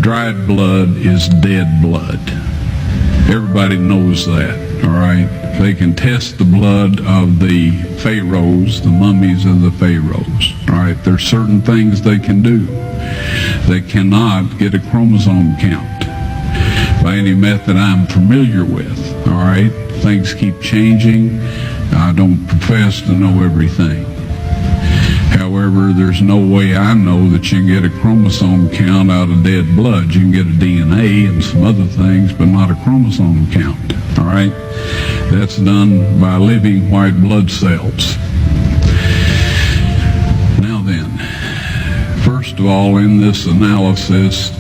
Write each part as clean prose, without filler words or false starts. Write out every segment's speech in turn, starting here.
dried blood is dead blood. Everybody knows that, all right? They can test the blood of the pharaohs, the mummies of the pharaohs, all right? There's certain things they can do. They cannot get a chromosome count by any method I'm familiar with, all right? Things keep changing. I don't profess to know everything. However, there's no way I know that you can get a chromosome count out of dead blood. You can get a DNA and some other things, but not a chromosome count, all right? That's done by living white blood cells. Now then, first of all, in this analysis,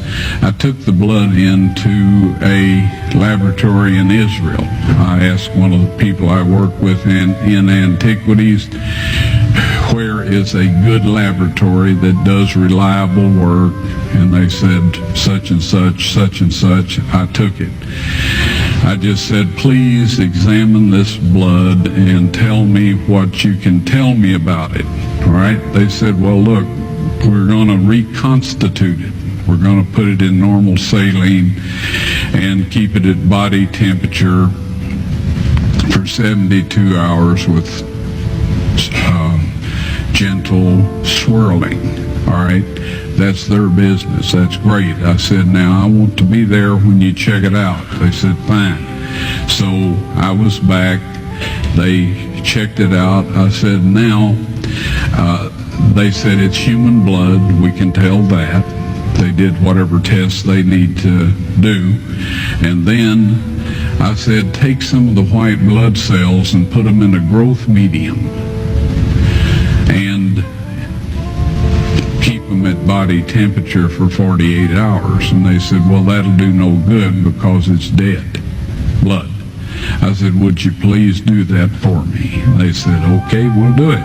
I took the blood into a laboratory in Israel. I asked one of the people I work with in antiquities, where is a good laboratory that does reliable work? And they said, such and such, such and such. I took it. I just said, please examine this blood and tell me what you can tell me about it. All right? They said, well, look, we're going to reconstitute it. We're going to put it in normal saline and keep it at body temperature for 72 hours with gentle swirling. All right, that's their business. That's great. I said, now I want to be there when you check it out. They said, fine. So I was back. They checked it out. I said, now, they said it's human blood. We can tell that. They did whatever tests they need to do. And then I said, take some of the white blood cells and put them in a growth medium and keep them at body temperature for 48 hours. And they said, well, that'll do no good because it's dead blood. I said, would you please do that for me? And they said, okay, we'll do it.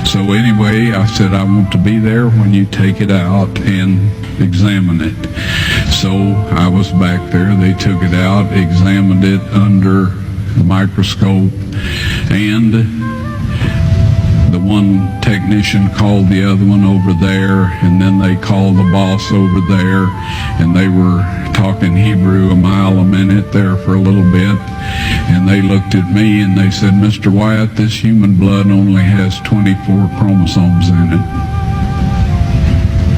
So anyway, I said, I want to be there when you take it out and examine it. So I was back there. They took it out, examined it under the microscope, and the one technician called the other one over there, and then they called the boss over there, and they were talking Hebrew a mile a minute there for a little bit. And they looked at me and they said, Mr. Wyatt, this human blood only has 24 chromosomes in it.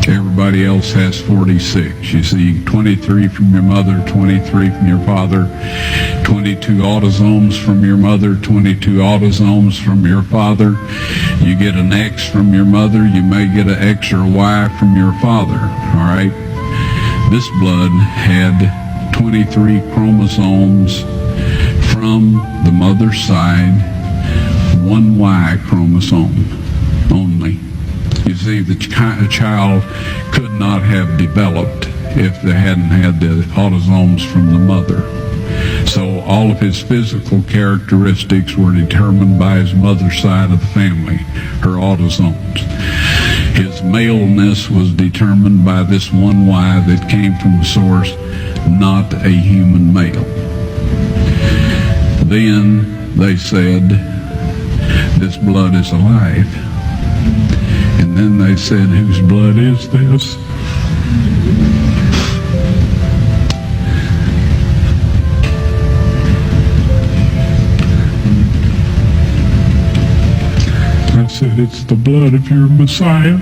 Everybody else has 46. You see, 23 from your mother, 23 from your father, 22 autosomes from your mother, 22 autosomes from your father. You get an X from your mother, you may get an X or Y from your father, all right? This blood had 23 chromosomes from the mother's side, one Y chromosome only. You see, the child could not have developed if they hadn't had the autosomes from the mother. So all of his physical characteristics were determined by his mother's side of the family, her autosomes. His maleness was determined by this one Y that came from the source, not a human male. Then they said, this blood is alive. And then they said, whose blood is this? I said, it's the blood of your Messiah.